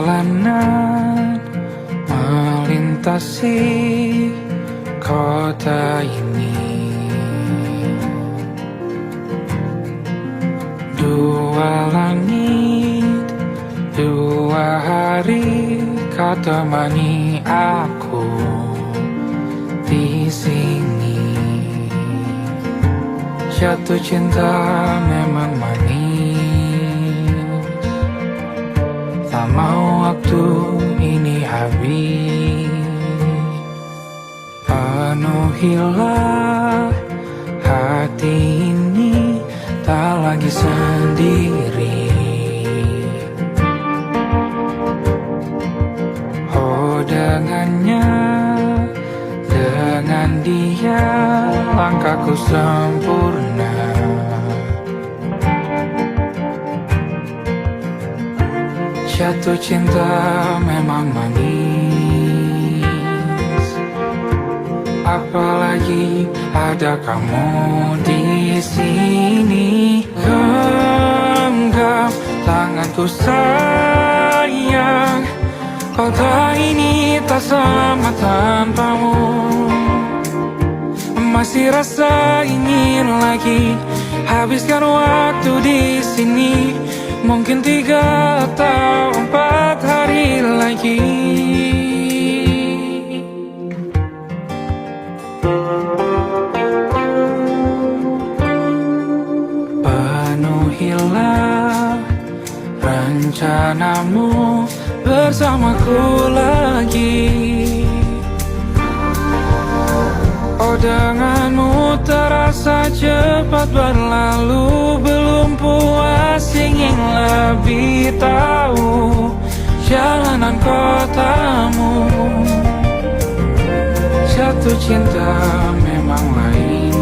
Perjalanan melintasi kota ini, dua langit, dua hari kau temani aku di sini. Jatuh cinta memang manis, tak mau waktu ini habis. Penuhilah hati ini, tak lagi sendiri. Oh dengannya, dengan dia langkahku sempurna. Jatuh cinta memang manis, apalagi ada kamu di sini. Genggam tanganku sayang, kota ini tak sama tanpamu. Masih rasa ingin lagi habiskan waktu di sini. Mungkin 3 atau 4 hari lagi. Penuhilah rencanamu bersamaku lagi. Oh denganmu terasa cepat berlalu, belum puas ingin lebih tahu jalanan kotamu. Jatuh cinta memang lain,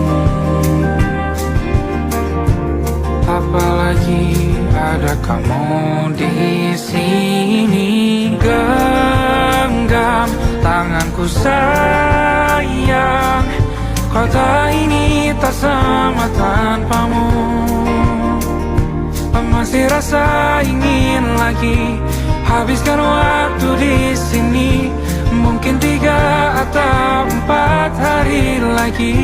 apalagi ada kamu di sini. Genggam tanganku sayang, kota ini tak sama tanpamu. Masih rasa ingin lagi habiskan waktu di sini. Mungkin 3 atau 4 hari lagi.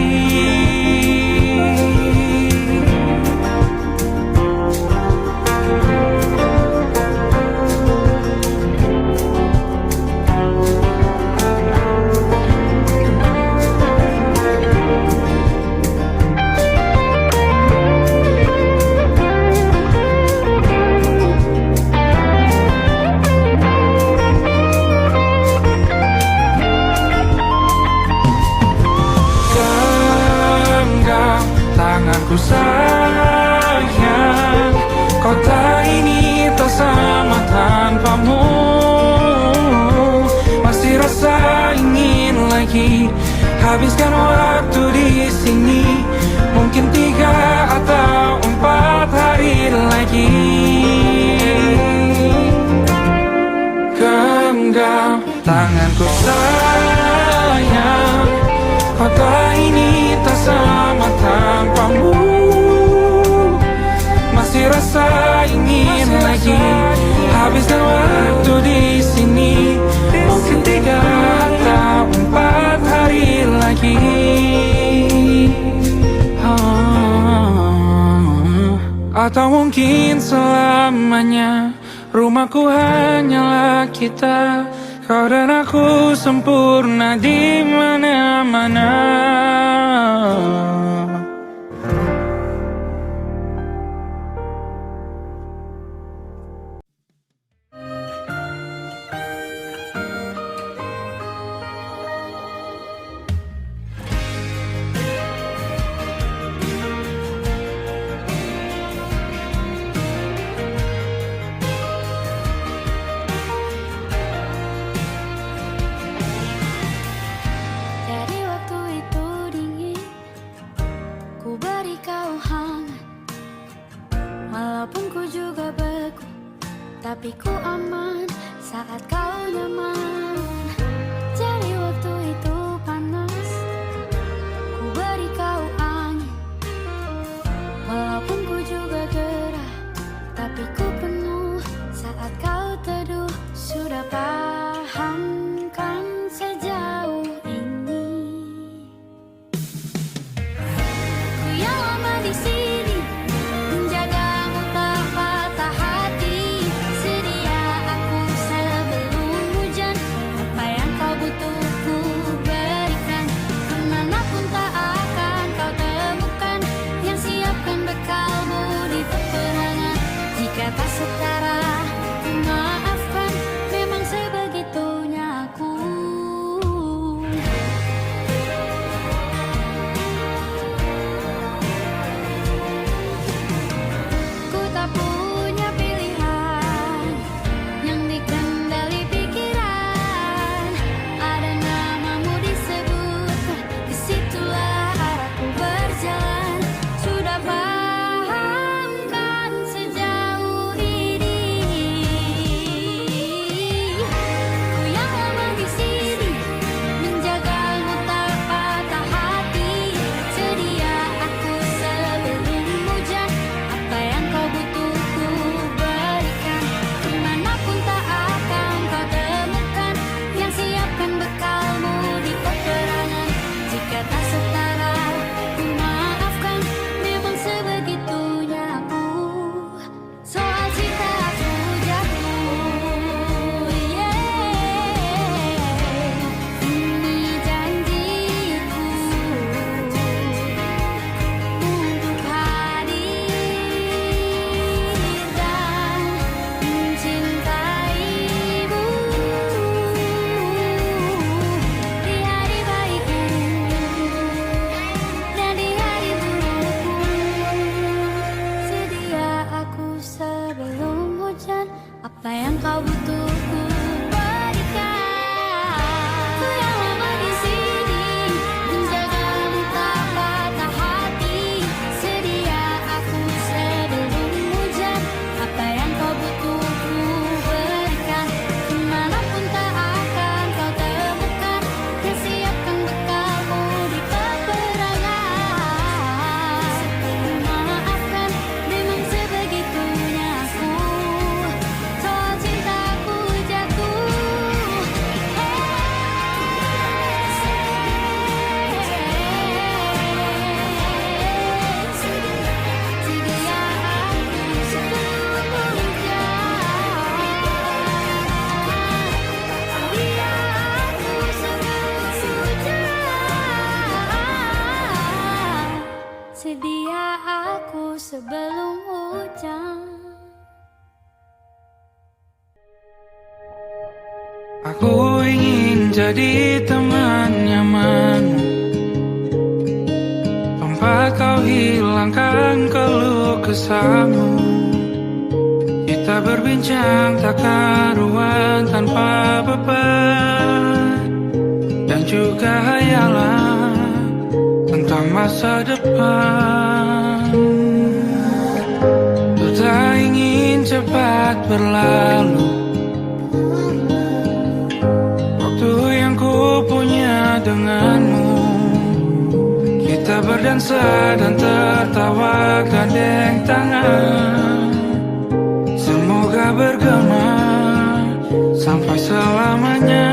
Tanganku sayang, kota ini tak sama tanpamu. Masih rasa ingin lagi habiskan waktu di sini. Mungkin 3 atau 4 hari lagi. Genggam tanganku sayang, kota ini tak sama tanpamu. Masih rasa ingin lagi habiskan waktu di sini. Mungkin 3 atau 4 hari lagi. Atau mungkin selamanya. Rumahku hanyalah kita, kau dan aku sempurna di mana-mana. Tapi ku aman saat kau nyaman. Jadi waktu itu panas, ku beri kau angin. Walaupun ku juga gerah, tapi ku penuh saat kau teduh. Aku ingin jadi teman nyamanmu, tempat kau hilangkan keluh kesahmu. Kita berbincang tak karuan tanpa beban, dan juga hayalan tentang masa depan. Ku tak ingin cepat berlalu waktu yang ku punya denganmu. Kita berdansa dan tertawa gandeng tangan. Semoga bergema sampai selamanya.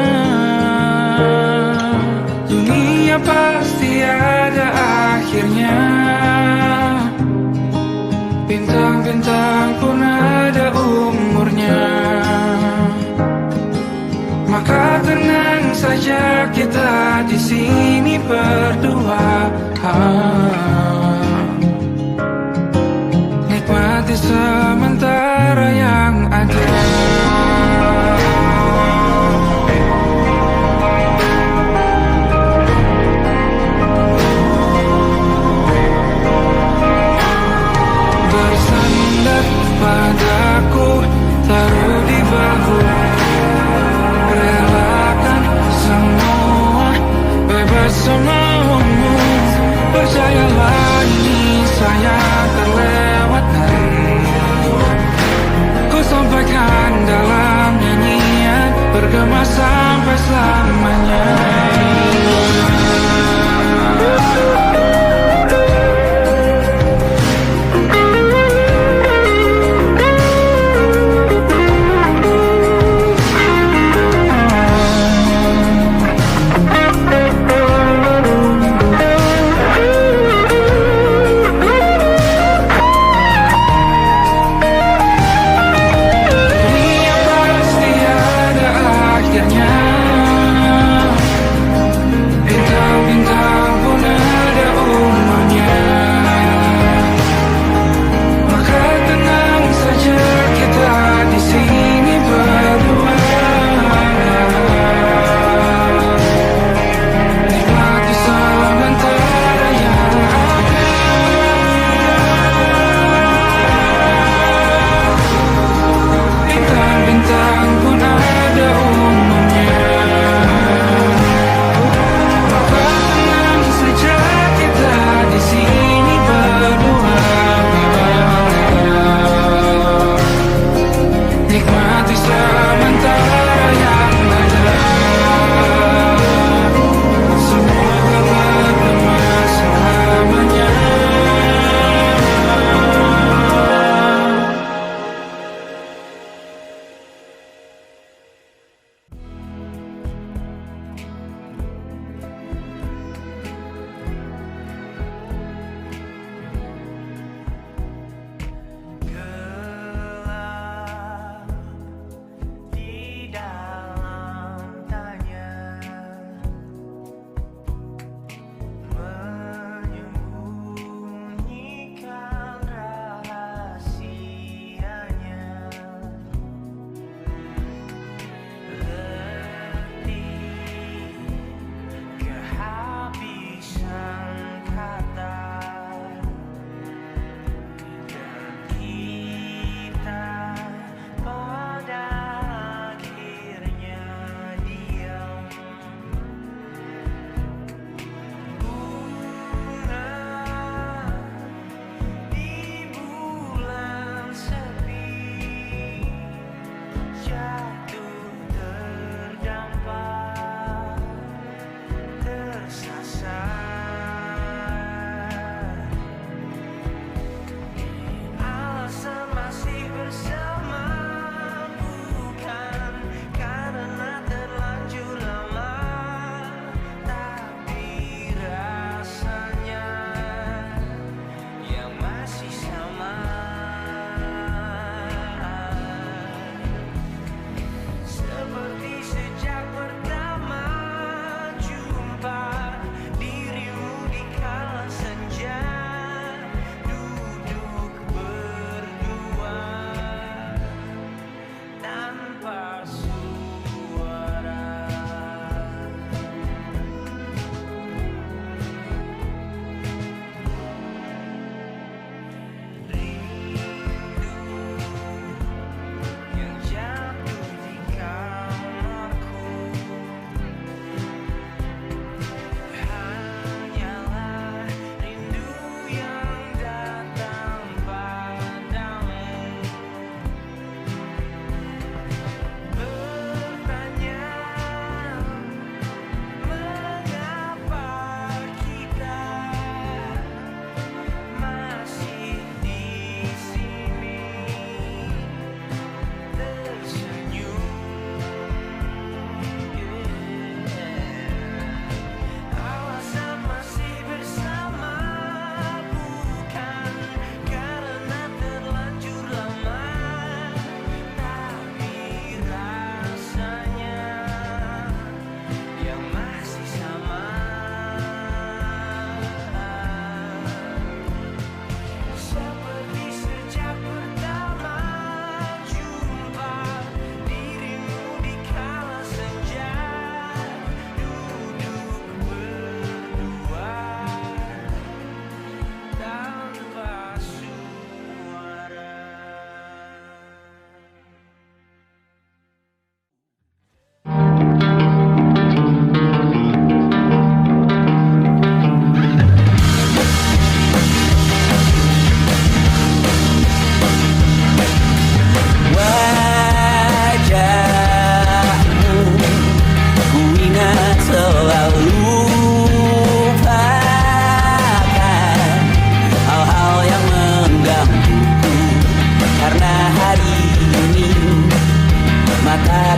Dunia pasti ada akhirnya, bintang-bintang pun ada umurnya. Maka tenang saja kita di sini berdua. Nikmati sementara yang ada. Bersandar padaku, taruh di bahu, relakan semua, bebas semaumu. Percayalah ini saya terlewatkan. Ku sampaikan dalam nyanyian, bergema sampai selamanya.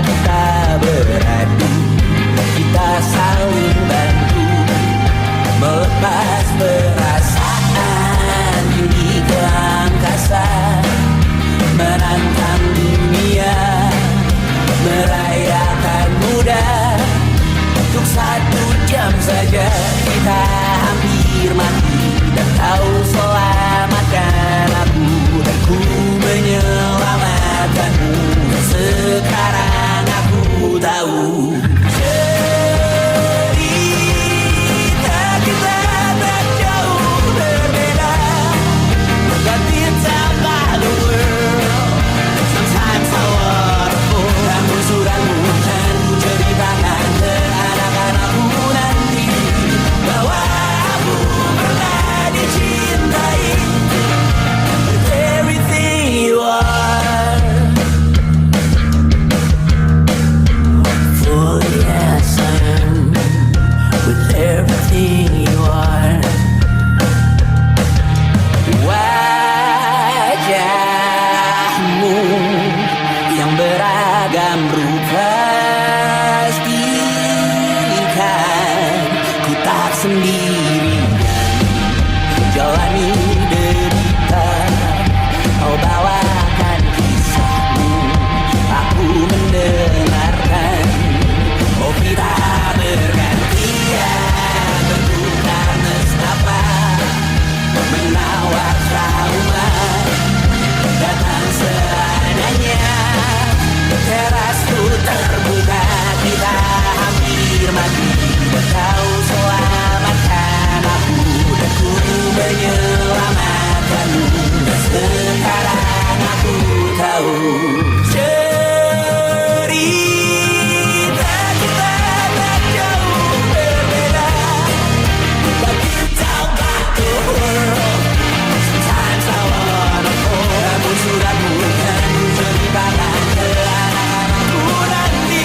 kita beradu, kita saling bantu melepas perasaan tinggi ke angkasa, menantang dunia, merayakan muda. Untuk 1 jam saja kita hampir mati, dan kau selamatkan aku, dan ku menyelamatkanmu. Sekarang aku tahu cerita kita tak jauh berbeda, but it's about the world. Sometimes I wanna fall. Namun suratmu kan ku ceritakan ke anak-anakku nanti, bahwa aku pernah dicintai with everything you are. Fully as I am, with everything you are. Wajahmu yang beragam rupa pastikan ku tak sendirian jalani derita. Kau bawakan kisahmu, aku mendengarkan. Oh, kita bergantian bertukar nestapa, menawar trauma datang seadanya. Terasku terbuka, kita hampir mati, dan kau selamatkan aku, dan ku menyelamatkanmu. Sekarang aku tahu cerita kita tak jauh berbeda, but it's about the world. Sometimes I wanna fall. Namun suratmu kan ku ceritakan ke anak-anakku nanti,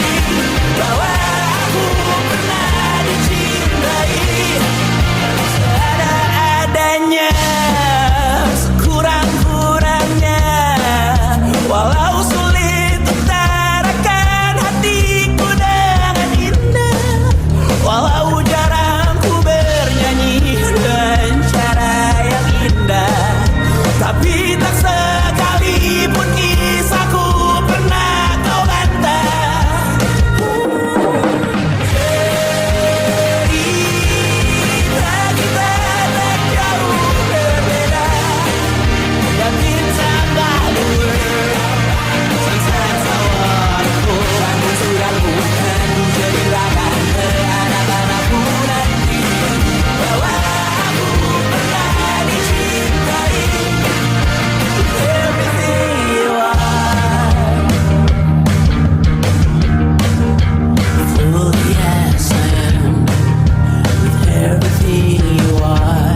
bahwa aku pernah dicintai seadanya, sekurang-kurangnya. Walau sulit utarakan hatiku dengan indah, walau jarang ku bernyanyi dengan cara yang indah, tapi tak sekalipun kisahku pernah kau bantah. Cerita kita tak jauh berbeda, but it's about the world. Sometimes I wanna fall. Namun suratmu kan ku ceritakan ke anak-anakku nanti, bahwa aku pernah dicintai with everything you are. Fully as I am, with everything you are.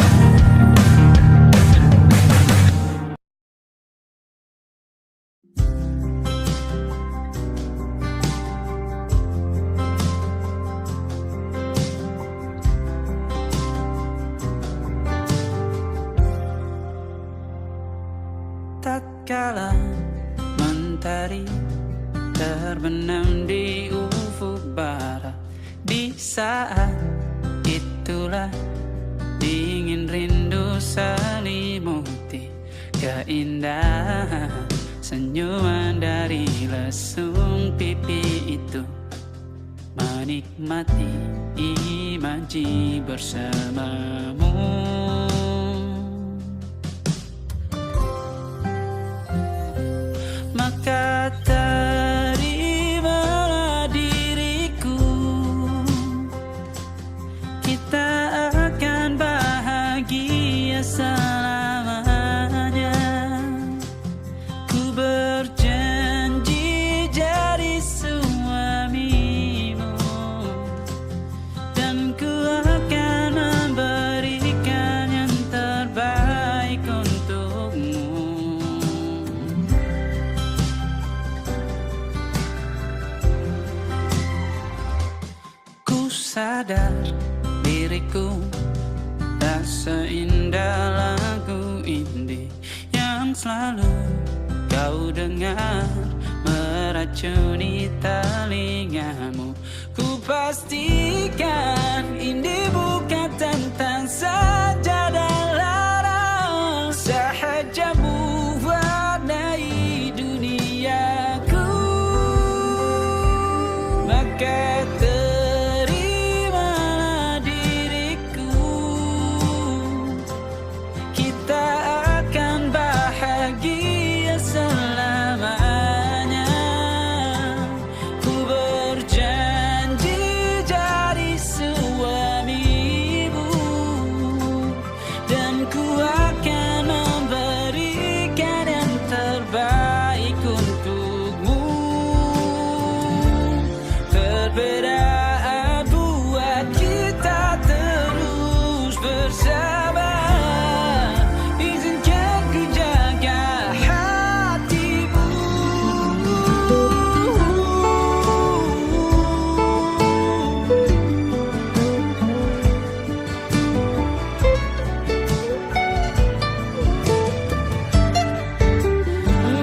Tatkala mentari terbenam di ufuk barat, di saat itulah dingin rindu selimuti keindahan senyuman dari lesung pipi itu, menikmati imaji bersamamu. Maka terimalah diriku, kita akan bahagia selamanya. Ku berjanji jadi suamimu, dan ku akan memberikan yang terbaik untukmu. Ku sadar diriku tak seindah lagu indie yang selalu kau dengar meracuni telingamu. Ku pastikan ini bukan tentang saja dan larang, sahaja mewarnai duniaku. Maka terimalah diriku, kita akan bahagia selamanya. Ku berjanji jadi suamimu, dan ku akan memberikan yang terbaik untukmu. Perbedaan buat kita terus bersama. Izinkan ku jaga hatimu.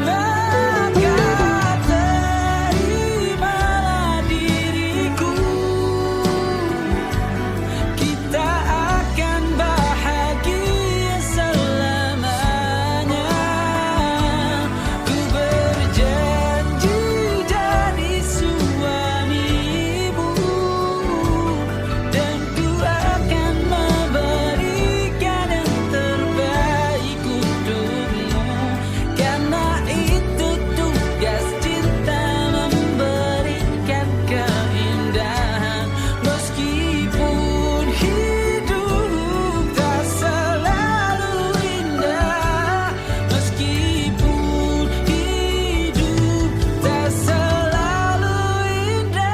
Maka terimalah diriku, kita akan bahagia selamanya. Ku berjanji jadi suamimu, dan ku akan memberikan yang terbaik untukmu. Karena itu tugas cinta, memberikan keindahan. Meskipun hidup tak selalu indah, meskipun hidup tak selalu indah.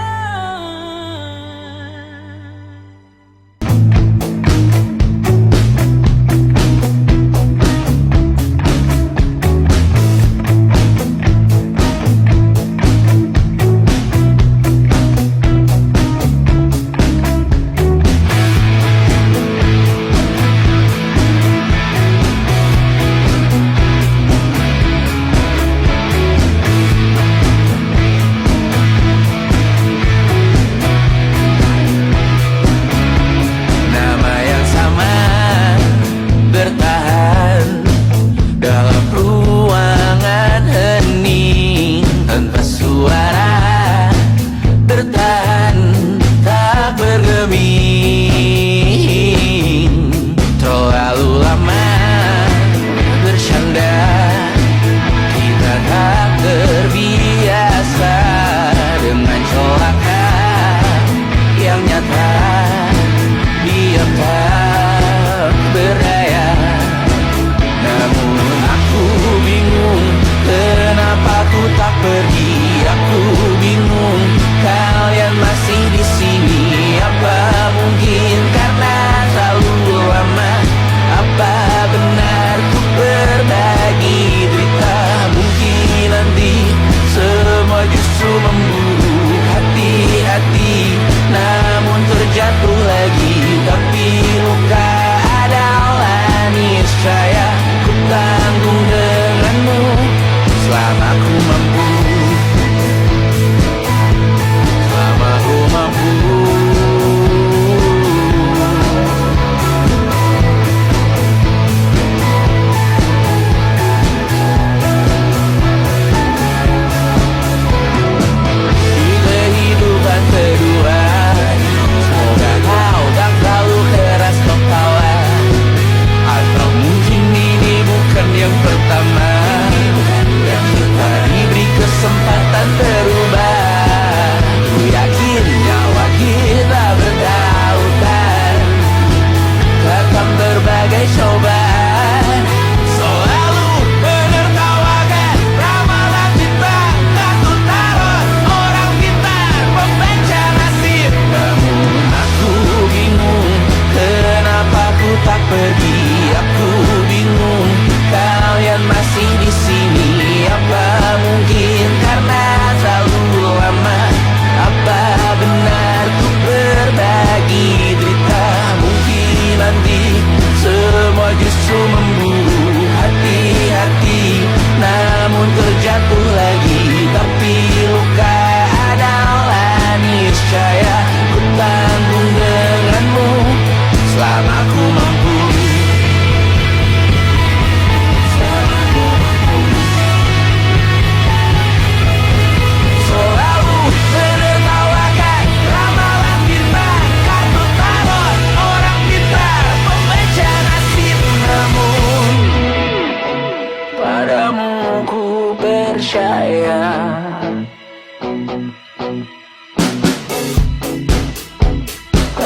Nama yang sama bertahan dalam ruangan hening tanpa suara, bertahan tak bergeming. Terlalu lama bersandar, kita tak terbiasa dengan celaka yang nyata. Diam tak berdaya, namun aku bingung kenapa ku tak pergi. Aku bingung kalian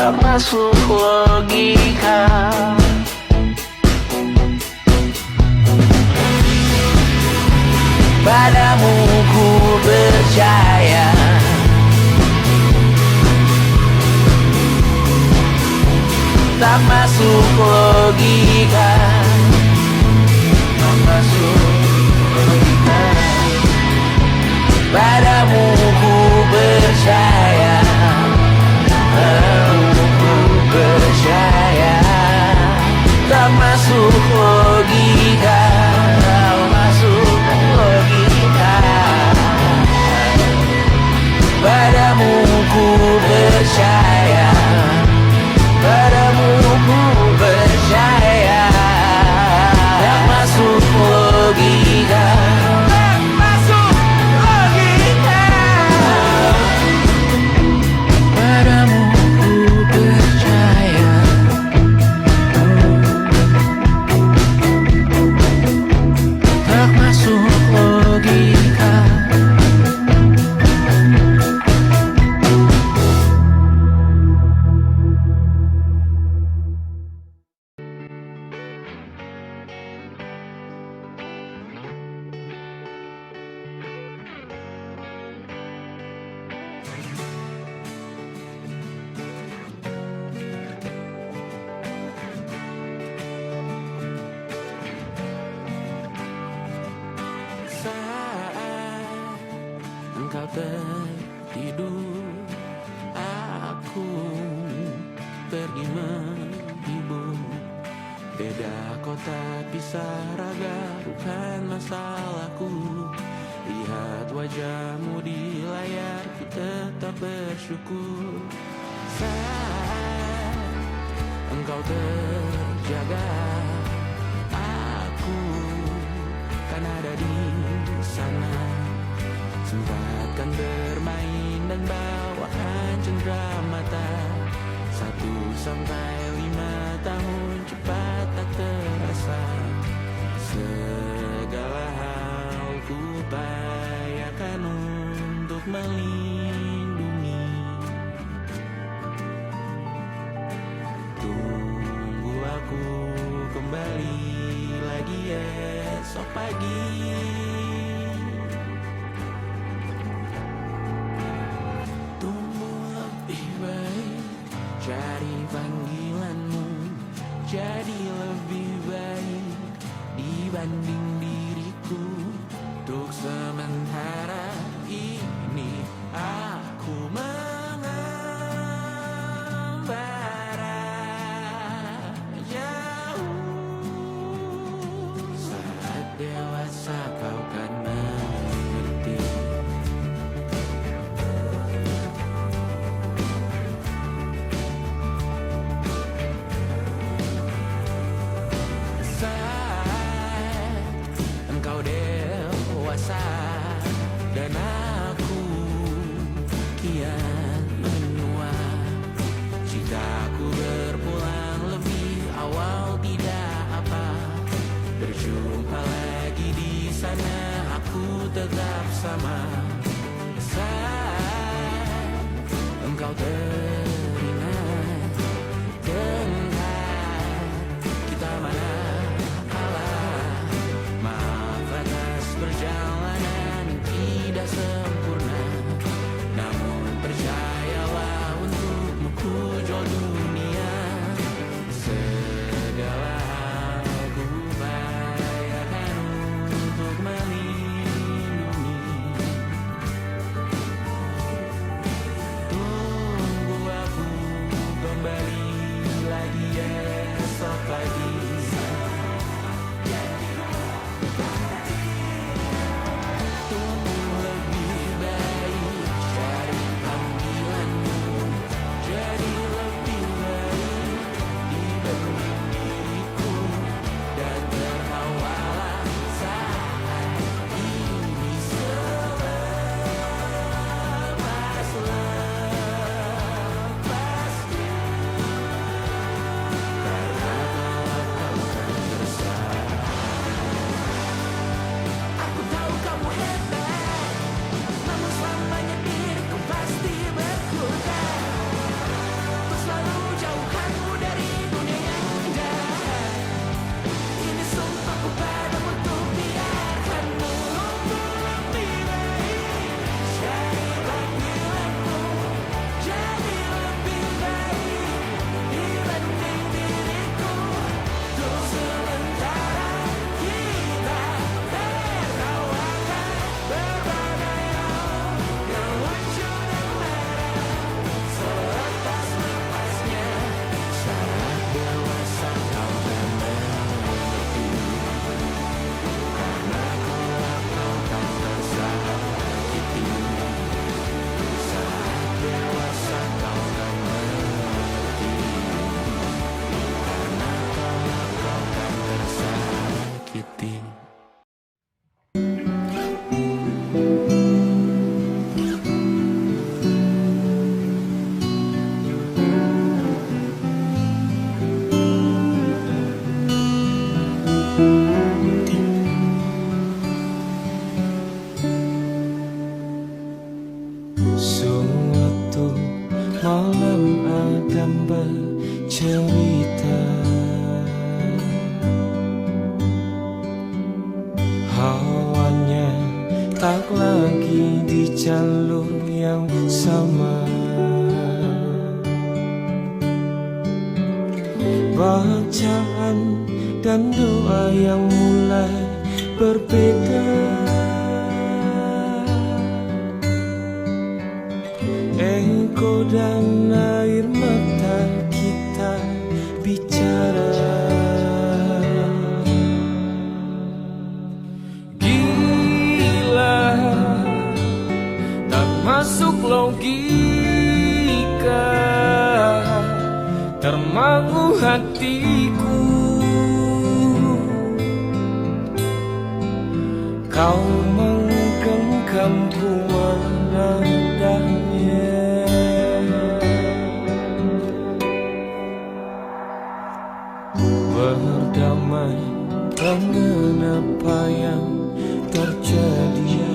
tak masuk logika. Padamu ku percaya, tak masuk logika, tak masuk logika. Padamu ku percaya, padamu ku percaya, tak masuk logika, tak masuk logika. Padamu ku percaya, padamu ku percaya, tak masuk logika, tak masuk logika. Padamu ku percaya, tak masuk logika. Saat engkau tertidur, aku pergi menghibur. Beda kota pisah raga, bukan masalahku. Lihat wajahmu di layar, ku tetap bersyukur. Saat engkau terjaga, aku kan ada di sana. Sempatkan bermain dan bawakan cendera mata. 1-5 tahun cepat tak terasa. Segala hal ku upayakan untuk melindungi. Tunggu aku kembali lagi esok pagi. Tumbuh lebih baik, cari panggilanmu, jadi lebih baik dibanding diriku. Untuk sementara ini aku mengembara jauh. Saat dewasa kau kan mengerti. Saat engkau dewasa dan aku kian menua. Jika aku berpulang lebih awal tidak apa. Berjumpa lagi di sana, aku tetap sama. Saat engkau teringat dengar kita mana kalah. Maaf atas perjalanan tidak sempurna, namun percayalah untukmu ku jual dunia. Segala hal ku upayakan untuk melindungi. Tunggu malam Adam bercerita. Hawanya tak lagi di jalur yang sama. Bacaan dan doa yang mulai berbeda. Ego dan air mata kita bicara. Gila, tak masuk logika, termangu hatiku. Kau menggenggamku menadanya. Berdamai dengan apa yang terjadi.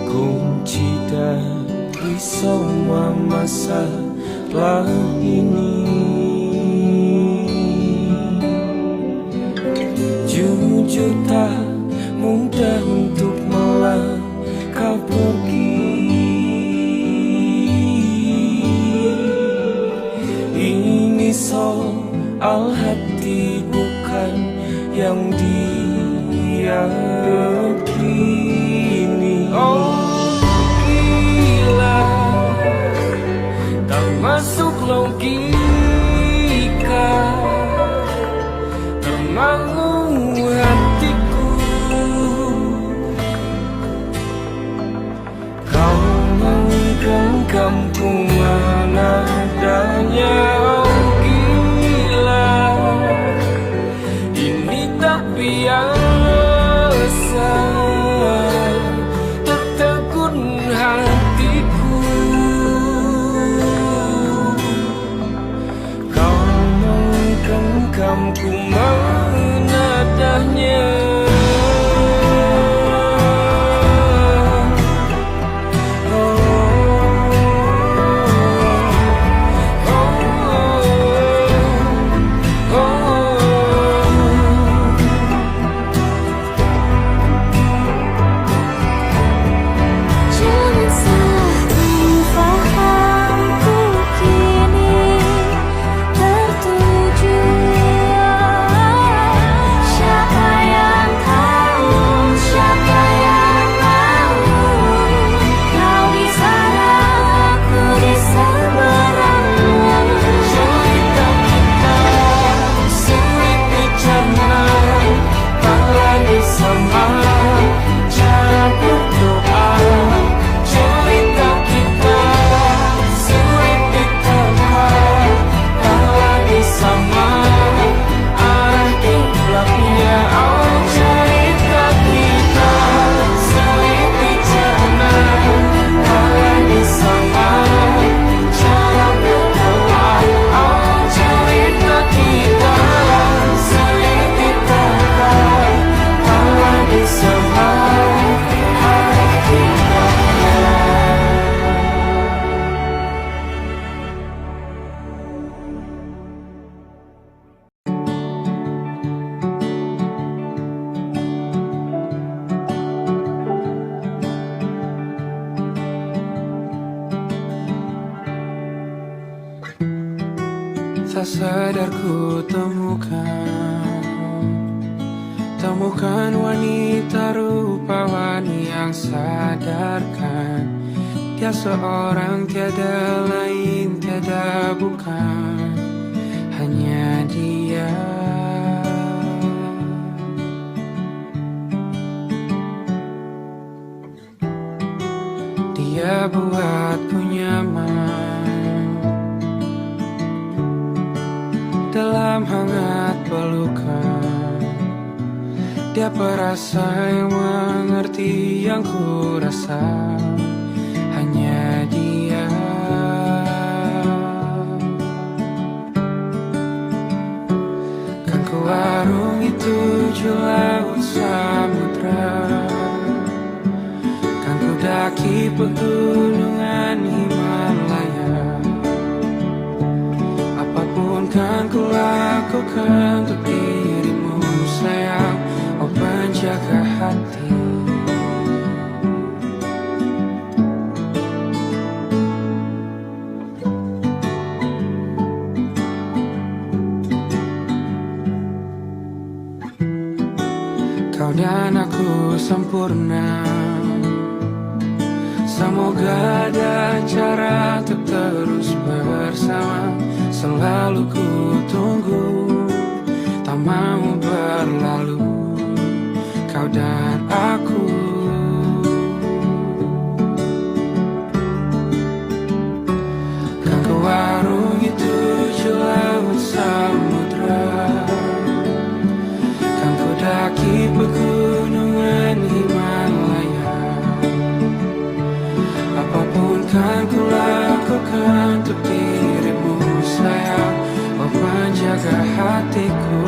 Kunci dari semua masalah ini, jujur tak mudah untuk melangkah pergi. Ini soal hati bukan yang diyakini. Oh gila, tak masuk logika, termangu hatiku. Kau menggenggamku menadanya. Oh gila, ini tak biasa, tertegun hatiku. Kau menggenggamku menadanya. Jangan saling fahamku kini tertuju. Siapa yang tahu, siapa yang mahu. Kau di sana, aku di seberangmu. Cerita kita sulit dicerna, tak lagi sama cara berdoa. Cerita kita sulit diterka, tak lagi sama arah kiblatnya. Oh cerita kita sulit dicerna, tak lagi sama cara berdoa. Oh cerita kita sulit diterka, tak lagi sama arah kiblatnya. Tak sadar ku temukan wanita rupawani yang sadarkan dia seorang, tiada lain, tiada bukan, hanya dia. Dia buatku nyaman dalam hangat pelukan. Dia perasa yang mengerti yang ku rasa, hanya dia. Kan ku arungi 7 laut samudra, kan ku daki pegunungan Himalaya. Apapun kan ku lakukan untuk dirimu sayang, oh penjaga hati. Kau dan aku sempurna, semoga ada cara untuk terus bersama. Selalu ku tunggu, tak mau berlalu, kau dan aku. Kan ku warungi tujuh laut samudra, kan ku daki pegunungan Himalaya. Apapun kan ku lakukan untuk dirimu sayang, oh penjaga hatiku.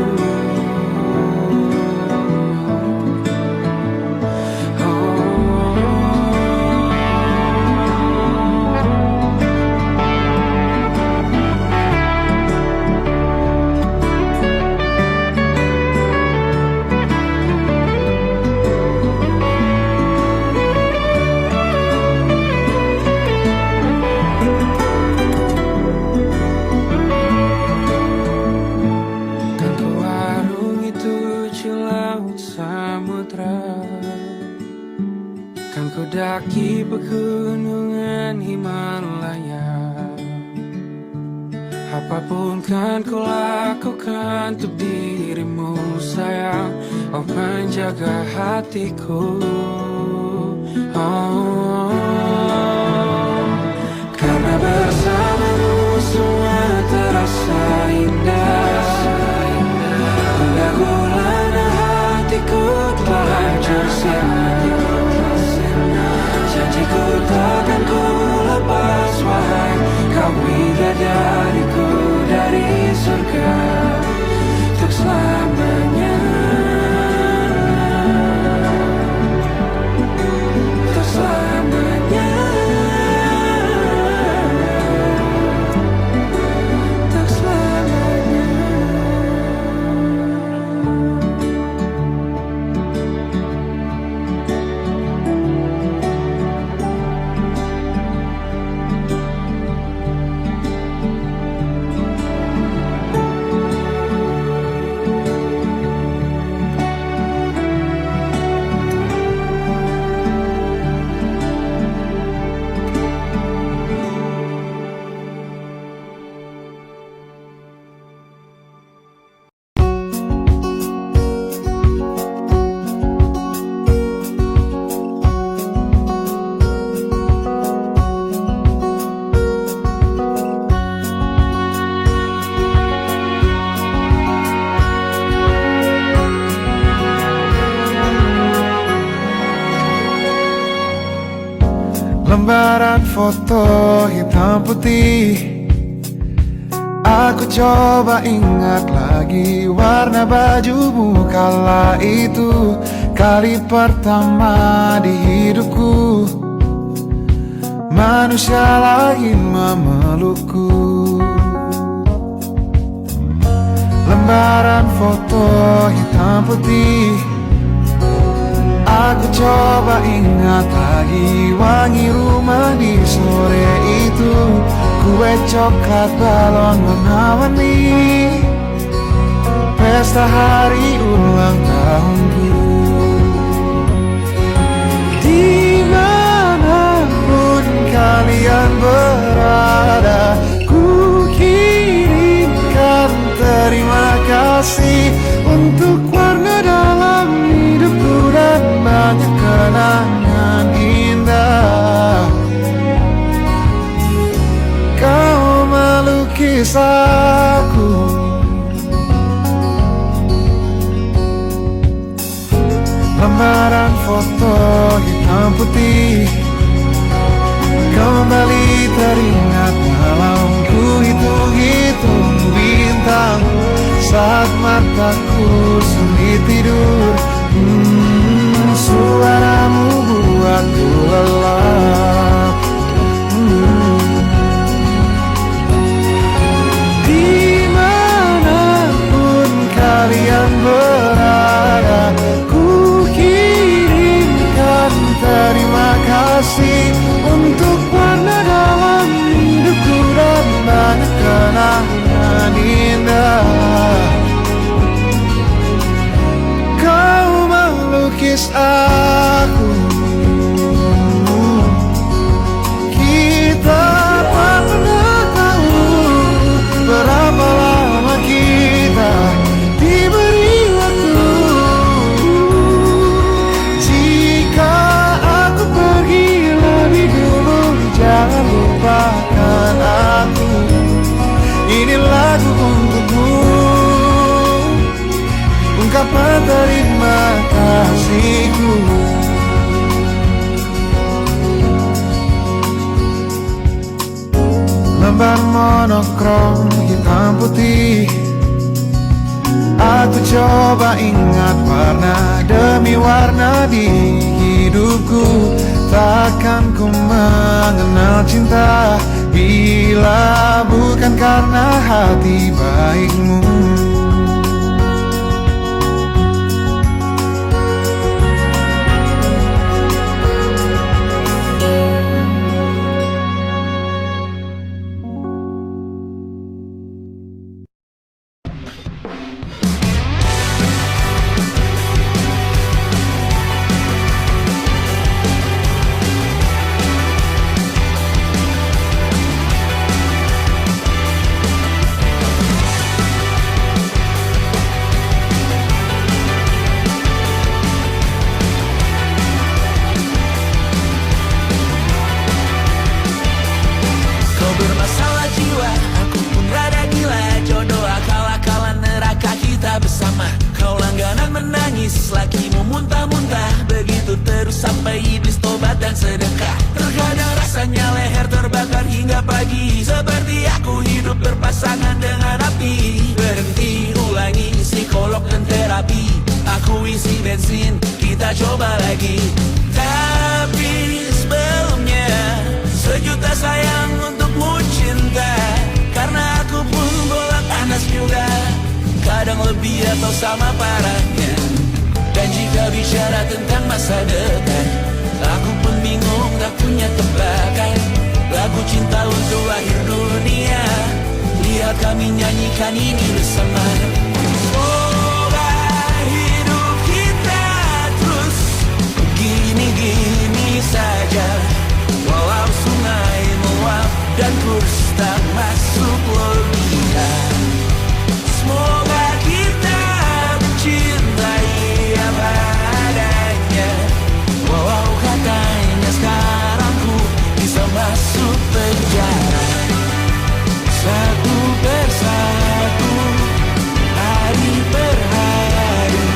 Kan ku daki pegunungan Himalaya. Apapun kan ku lakukan untuk dirimu sayang, oh penjaga hatiku. Oh, karena bersamamu semua terasa indah. Hingga gulana hatiku telah hancur sia-sia. Janjiku takkan ku lepas wahai kau bidadariku dari surga untuk selamanya, untuk selamanya, untuk selamanya. Lembaran foto hitam putih, aku coba ingat lagi warna bajumu kala itu. Kali pertama di hidupku manusia lain memelukku. Lembaran foto hitam putih, aku coba ingat lagi wangi rumah di sore itu. Kue coklat balon warna-warni, pesta hari ulang tahunku. Dimanapun kalian berada, ku kirimkan terima kasih untuk warna dalam hidupku dan banyak kenangan indah. Kau melukis aku, lembaran foto hitam putih kembali teringat dalam ku hitung-hitung bintang saat mataku sulit tidur. Suaramu buatku lelah. dapat terima kasihku. Lembar monokrom hitam putih, aku coba ingat warna demi warna di hidupku. Takkan ku mengenal cinta bila bukan karena hati baikmu. Bermasalah jiwa, aku pun rada gila. Jodoh akal-akalan neraka kita bersama. Kau langganan menangis, lakimu muntah-muntah. Begitu terus sampai iblis tobat dan sedekah. Terkadang rasanya leher terbakar hingga pagi. Seperti aku hidup berpasangan dengan api. Berhenti, ulangi psikolog dan terapi. Aku isi bensin, kita coba lagi. Tapi sebelumnya sejuta sayang untukmu cinta. Karena aku pun bola panas juga, kadang lebih atau sama parahnya. Dan jika bicara tentang masa depan, aku pun bingung tak punya tebakan. Lagu cinta untuk akhir dunia, lihat kami nyanyikan ini bersama. Semoga hidup kita terus gini-gini saja. Walau sungai meluap dan kurs tak masuk logika. Semoga kita mencintai apa adanya. Walau katanya sekarang ku bisa masuk penjara. Satu persatu, hari per hari,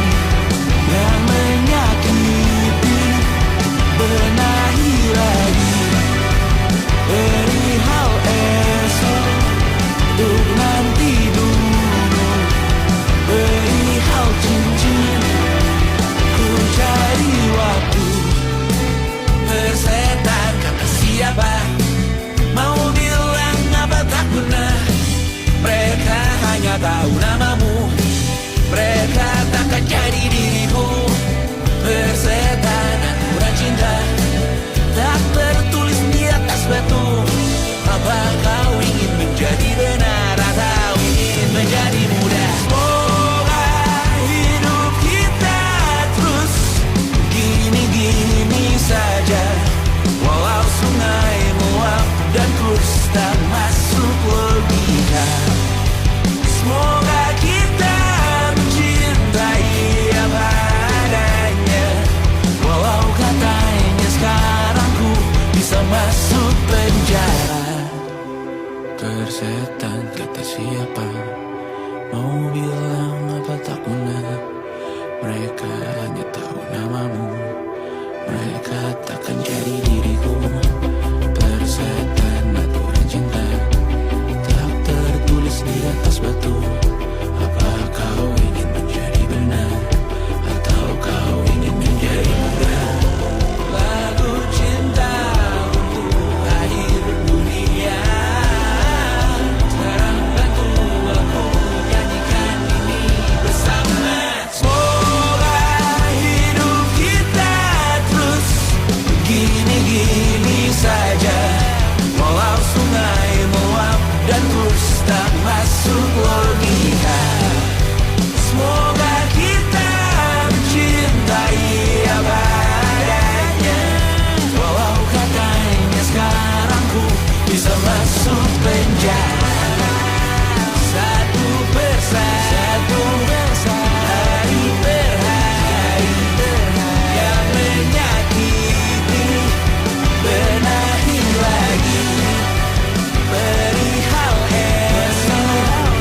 yang menyakiti benahi lagi. Perihal esok, untuk nanti dulu. Perihal cincin, ku cari waktu. Bersetan kata siapa, mau bilang apa tak guna. Mereka hanya tahu namamu, mereka takkan jadi diriku. Bersetan aturan cinta, tak tertulis di atas batu. Apa kau ingin menjadi benar atau ingin menjadi muda? Semoga hidup kita terus gini-gini saja. Walau sungai meluap dan kurs tak masuk logika. Semoga kita mencintai apa adanya. Walau katanya sekarang ku bisa masuk penjara. Tersetan kata siapa, mau bilang apa tak guna. Mereka hanya tahu namamu, mereka takkan jadi diriku. Tersetan aturan cinta, tak tertulis di atas batu. Apa kau ingin menjadi benar atau kau ingin menjadi muda? Lagu cinta untuk akhir dunia, sekarang bantu aku nyanyikan ini bersama. Semoga hidup kita terus gini-gini saja. Walau sungai meluap dan kurs tak masuk logika. Semoga kita mencintai apa adanya. Walau katanya sekarang ku bisa masuk penjara. Satu persatu, hari per hari, yang menyakiti benahi lagi. Perihal esok,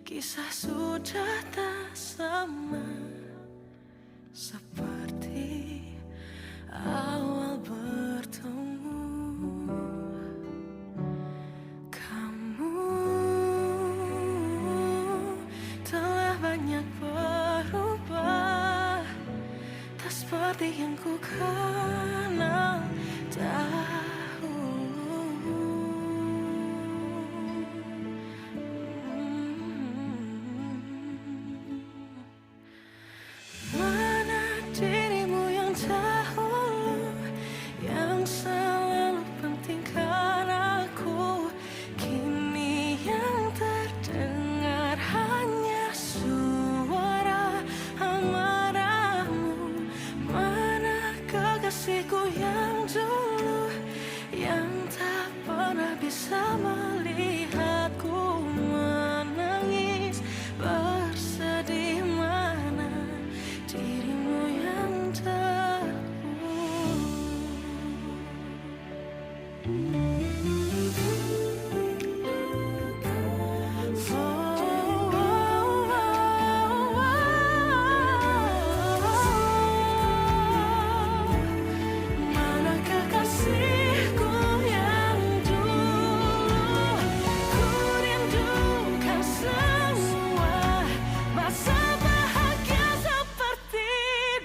Kisah sudah tak sama seperti awal bertemu. Kamu telah banyak berubah, tak seperti yang ku kenal dahulu. Mana dirimu yang dahulu, yang selalu pentingkan aku, kini yang terdengar hanya suara amarahmu. Mana kekasihku yang dulu, yang tak pernah bisa melihatku menangis bersedih. Mana dirimu yang mana kekasihku yang dulu, ku rindukan semua masa bahagia seperti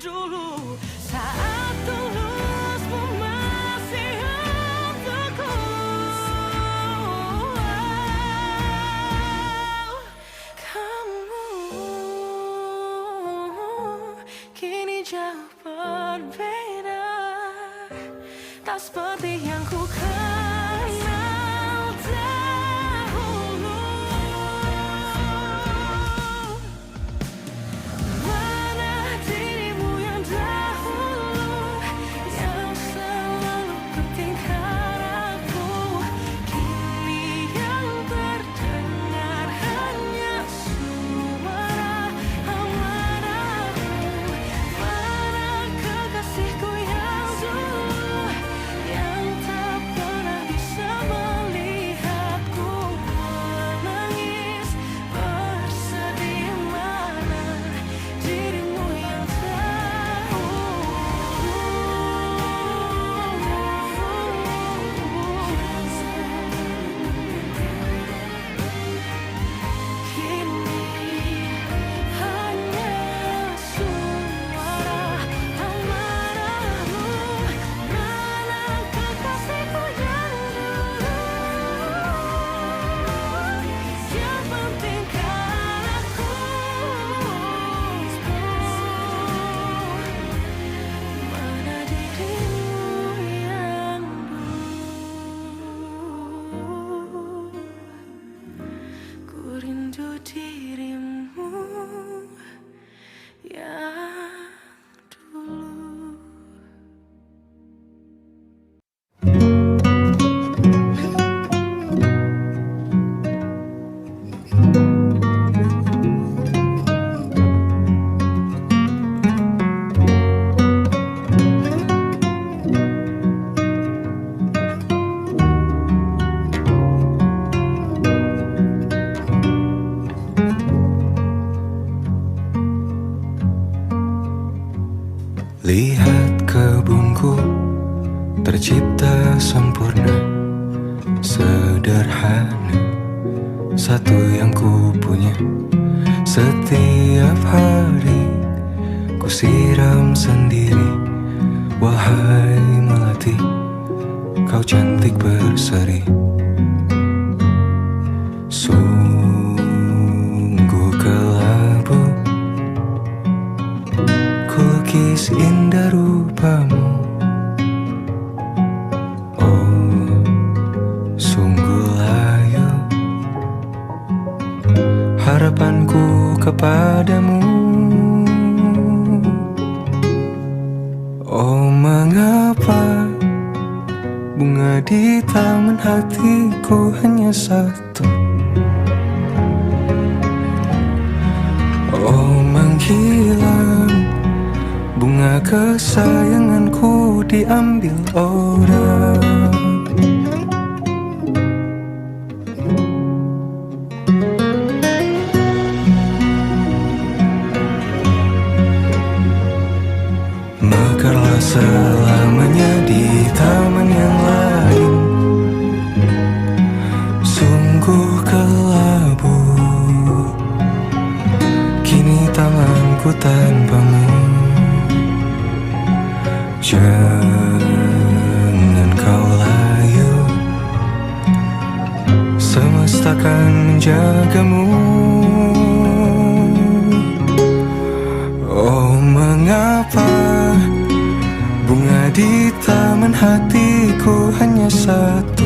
dulu, saat tulusmu masih untukku. Kamu kini jauh berbeda, tak seperti yang ku kenal dahulu. Mana dirimu yang dahulu, yang selalu pentingkan aku, kini yang terdengar hanya suara amarahmu. Mana kekasihku yang dulu, yang tak pernah bisa melihatku menangis bersedih. Mana dirimu yang kini hanya suara amarahmu. Mana kekasihku yang dulu, yang pentingkan aku, mana dirimu yang dulu, ku rindu dirimu yang dulu. Lihat kebunku tercipta sempurna, sederhana, satu yang ku punya. Setiap hari ku siram sendiri. Wahai melati, kau cantik berseri. Sungguh kelabu kulukis indah rupamu. Oh, sungguh layu harapanku kepadamu. Oh, mengapa bunga di taman hatiku hanya satu? Oh, menghilang bunga kesayanganku diambil orang. mengapa bunga di taman hatiku hanya satu?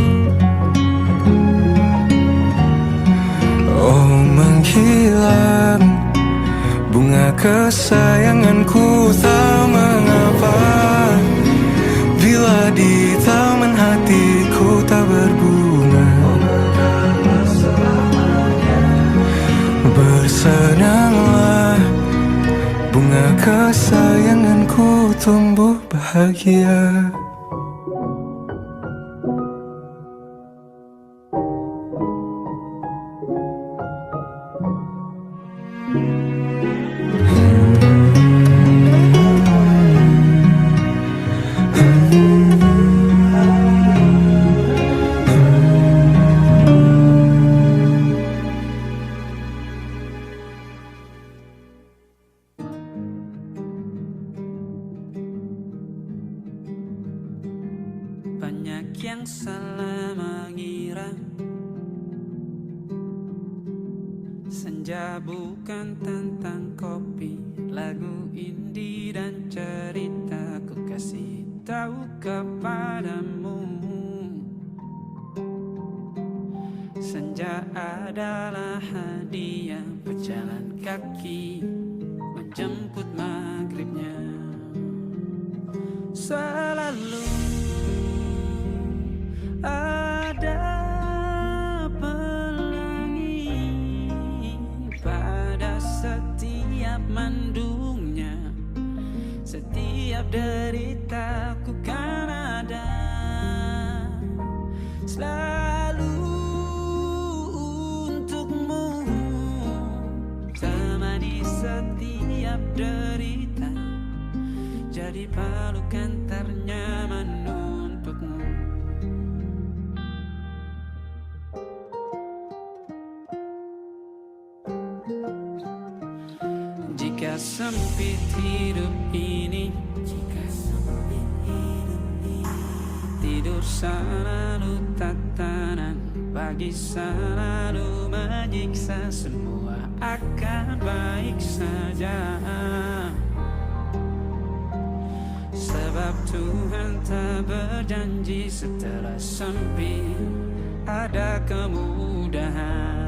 Oh menghilang bunga kesayanganku, tak mengapa bila di taman hatiku tak berbunga. Bersenanglah bunga kesayanganku tumbuh bahagia. Banyak yang salah mengira senja bukan tentang kopi, lagu indie dan cerita. Ku kasih tahu kepadamu, senja adalah hadiah berjalan kaki menjemput maghribnya. Selalu ada pelangi pada setiap mendungnya, setiap deritaku kan ada selalu untukmu, temani setiap derita, jadi pelukan ternyaman untukmu. Jika sempit hidup ini, tidur selalu tatanan, pagi selalu menyiksa, semua akan baik saja. Sebab Tuhan tak berjanji setelah sempit ada kemudahan.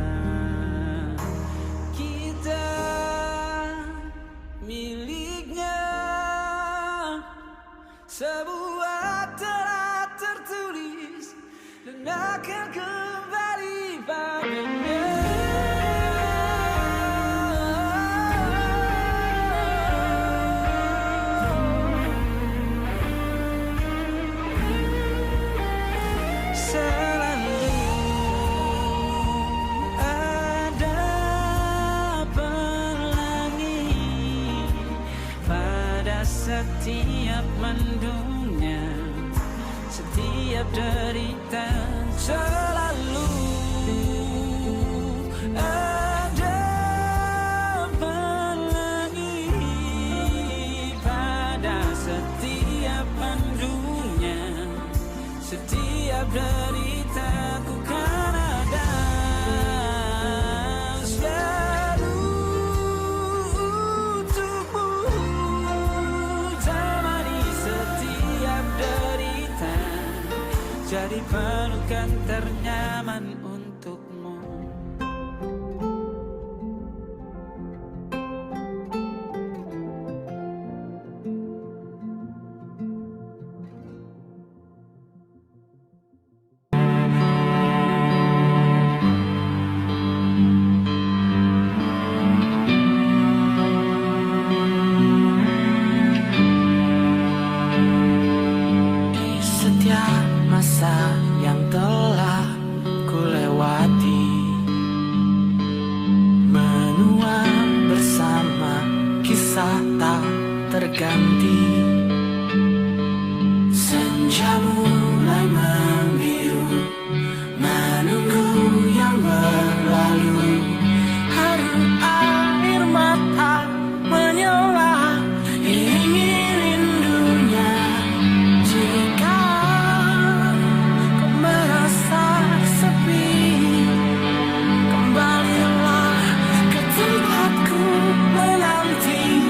Kita miliknya, sebuah telah tertulis dan akan kembali padanya. Selalu ada pelangi pada setiap mendungnya, setiap derita. Selalu ada pelangi pada setiap mendungnya, setiap deritaku kan ada selalu untukmu, temani setiap derita, jadi pelukan ternyaman untukmu. Di setiap masa yang telah ku lewati, menua bersama kisah tak terganti. Senja mulai membiru, menunggu yang berlalu. Haru air mata menyela, iringi rindunya. Jika kau merasa sepi, kembalilah ke tempatku menanti.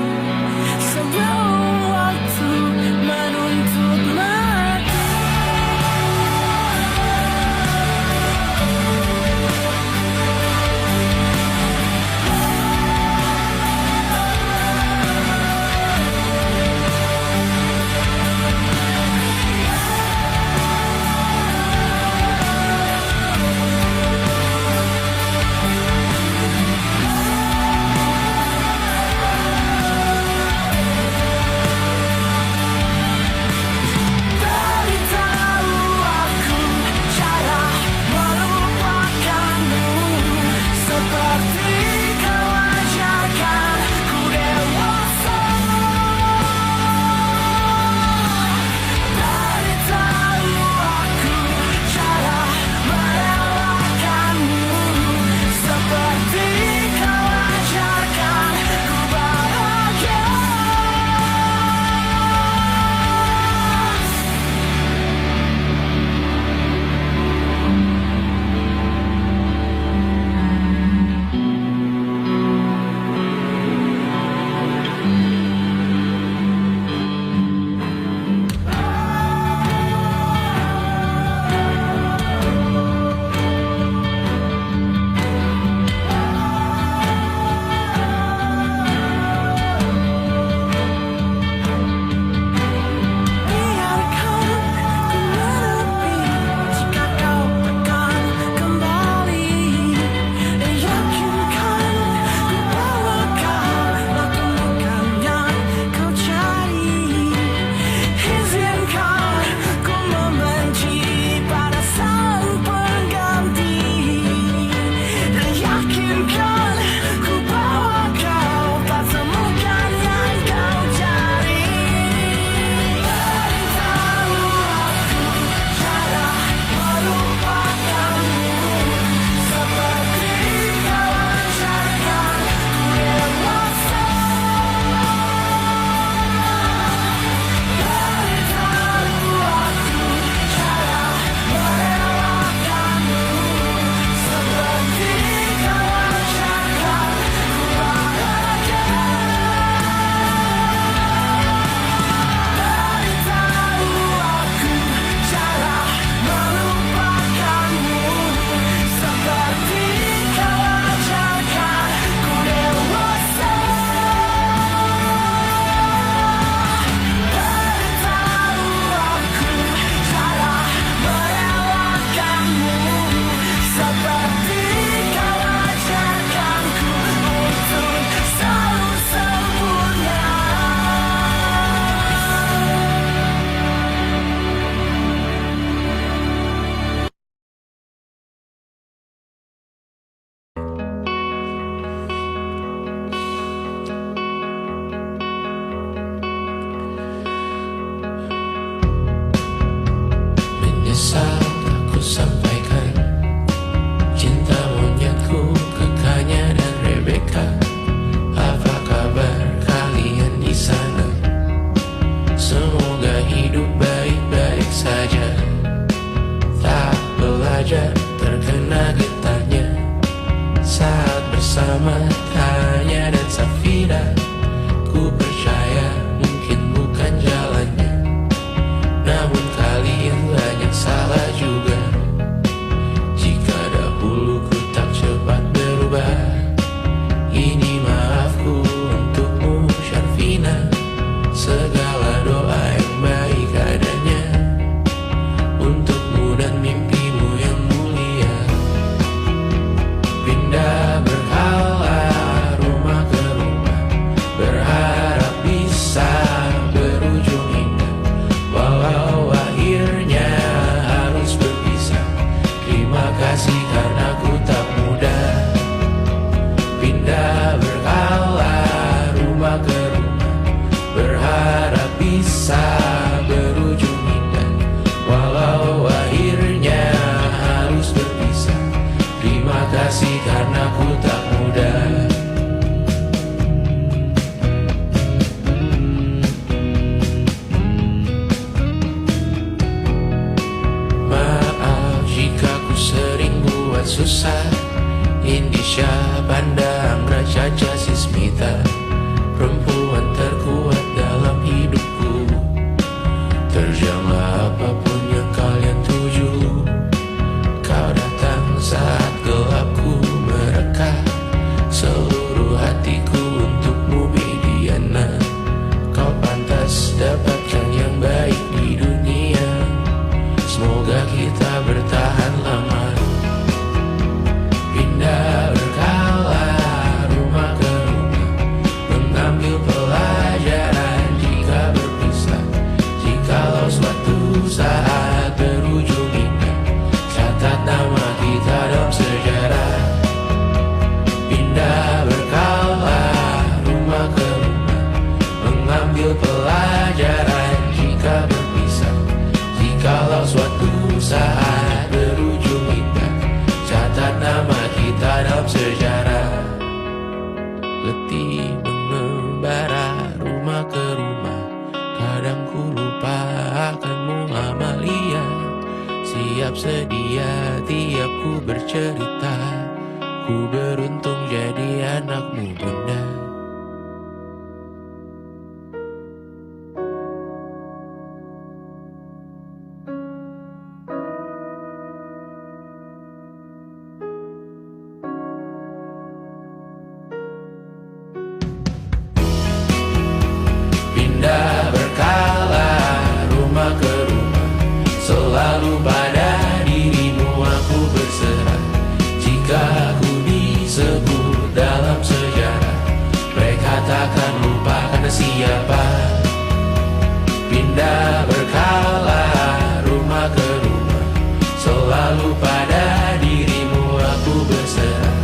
bersama Tanya dan Safira. Ku percaya mungkin bukan jalannya, namun kalian banyak salah juga. Jika dahulu ku tak cepat berubah, ini maafku untukmu Syarfina. Segala doa yang baik adanya untukmu dan mimpimu yang mulia. Pindah berhala rumah ke rumah, berharap bisa berujung indah. Walau akhirnya harus berpisah, terima kasih karena ku tak mudah. Pindah berhala rumah ke rumah, berharap bisa berujung indah. Walau akhirnya harus berpisah, terima kasih karena ku tak mudah. Maaf jika ku sering buat susah. Indisha, Banda, Anggra, Caca, Sismita, perempuan terkuat dalam hidupku. Terjanglah apapun yang kalian tuju. Kau datang saat gelapku mereka, seluruh hatiku untukmu Mediana. Kau pantas dapatkan yang baik di dunia, semoga kita bertahan lama. Pindah berkala rumah ke rumah, mengambil pelajaran jika berpisah. Jikalau suatu saat berujung indah, catat nama kita dalam sejarah. Pindah berkala rumah ke rumah, mengambil pelajaran jika berpisah. Jikalau suatu saat berujung indah, catat nama kita dalam sejarah. Letih mengembara rumah ke rumah, kadang ku lupa akanmu Amalia. Siap sedia tiap ku bercerita, ku beruntung jadi anakmu Bunda. Pindah berkala rumah ke rumah, selalu pada dirimu aku berserah. Jika aku disebut dalam sejarah, mereka takkan lupa karena siapa. Pindah berkala rumah ke rumah, selalu pada dirimu aku berserah.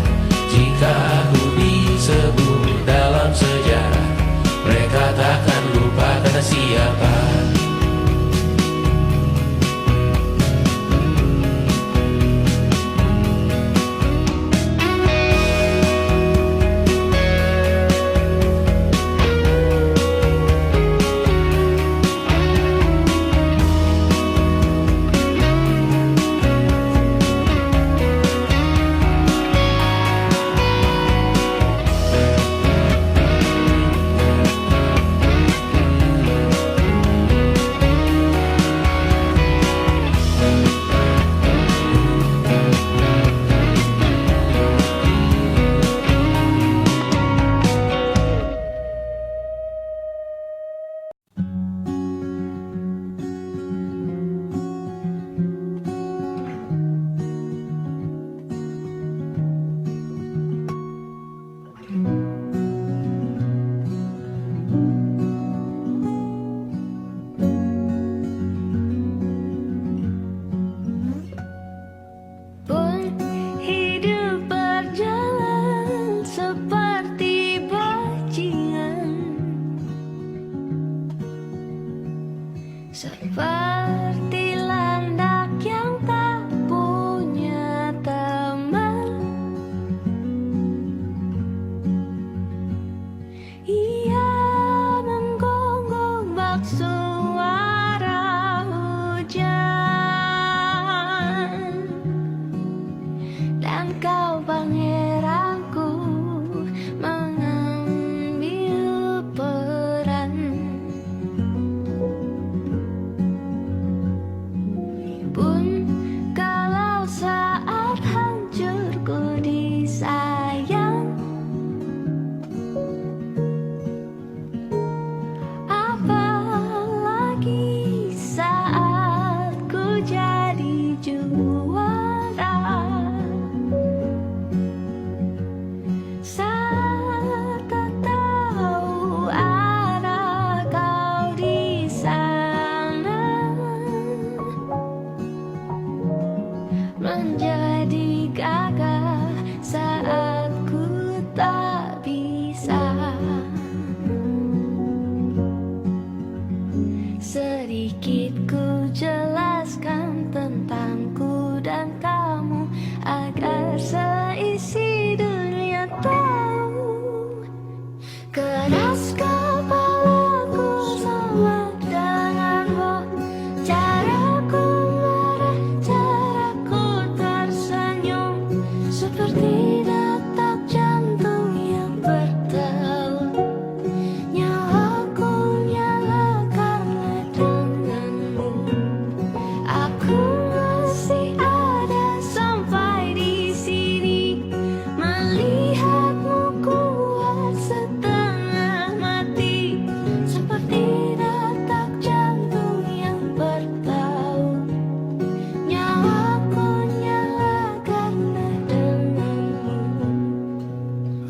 Jika aku disebut dalam sejarah, mereka takkan lupa karena siapa.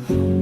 padamu.